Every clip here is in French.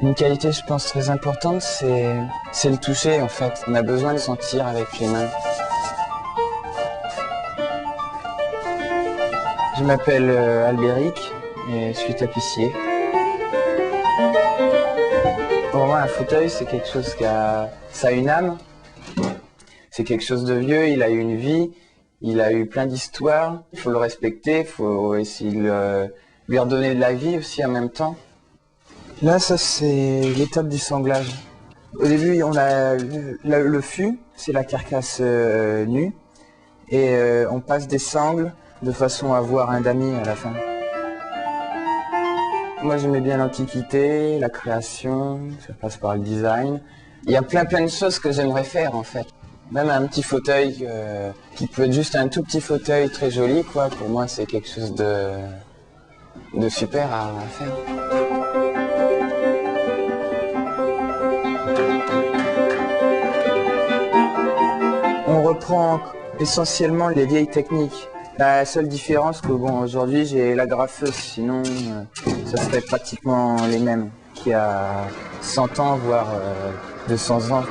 Une qualité, je pense, très importante, c'est le toucher, en fait. On a besoin de sentir avec les mains. Je m'appelle Albéric et je suis tapissier. Pour moi, un fauteuil, c'est quelque chose ça a une âme. C'est quelque chose de vieux, il a eu une vie, il a eu plein d'histoires. Il faut le respecter, il faut essayer de lui redonner de la vie aussi en même temps. Là, ça, c'est l'étape du sanglage. Au début, on a le fût, c'est la carcasse nue. Et on passe des sangles de façon à avoir un damier à la fin. Moi, j'aimais bien l'Antiquité, la création, ça passe par le design. Il y a plein de choses que j'aimerais faire, en fait. Même un petit fauteuil qui peut être juste un tout petit fauteuil très joli, quoi. Pour moi, c'est quelque chose de super à faire. On reprend essentiellement les vieilles techniques. La seule différence que bon, aujourd'hui j'ai la graffeuse, sinon ça serait pratiquement les mêmes qu'il y a 100 ans, voire 200 ans.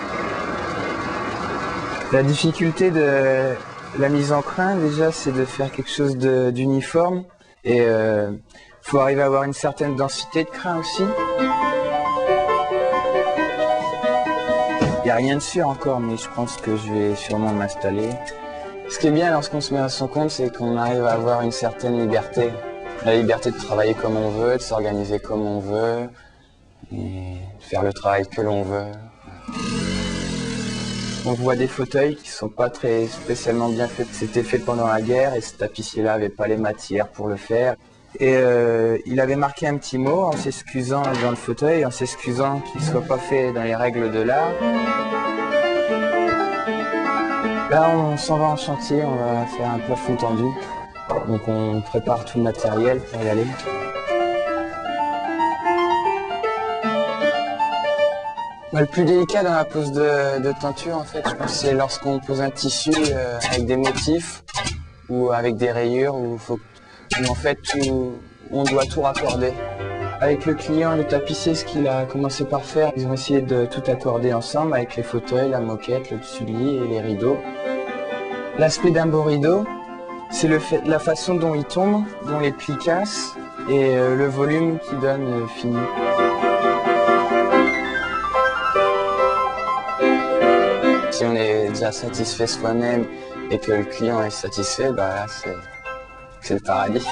La difficulté de la mise en crin, déjà, c'est de faire quelque chose d'uniforme. Et faut arriver à avoir une certaine densité de crin aussi. Il n'y a rien de sûr encore, mais je pense que je vais sûrement m'installer. Ce qui est bien lorsqu'on se met à son compte, c'est qu'on arrive à avoir une certaine liberté. La liberté de travailler comme on veut, de s'organiser comme on veut, et de faire le travail que l'on veut. On voit des fauteuils qui ne sont pas très spécialement bien faits. C'était fait pendant la guerre et ce tapissier-là n'avait pas les matières pour le faire. Et il avait marqué un petit mot en s'excusant dans le fauteuil, en s'excusant qu'il ne soit pas fait dans les règles de l'art. Là, on s'en va en chantier, on va faire un plafond tendu. Donc on prépare tout le matériel pour y aller. Le plus délicat dans la pose de teinture, en fait, je pense que c'est lorsqu'on pose un tissu avec des motifs ou avec des rayures où en fait on doit tout raccorder. Avec le client, le tapissier, ce qu'il a commencé par faire, ils ont essayé de tout accorder ensemble avec les fauteuils, la moquette, le dessus de lit et les rideaux. L'aspect d'un beau rideau, c'est la façon dont il tombe, dont les plis cassent et le volume qu'il donne fini. Si on est déjà satisfait soi-même et que le client est satisfait, bah là c'est le paradis.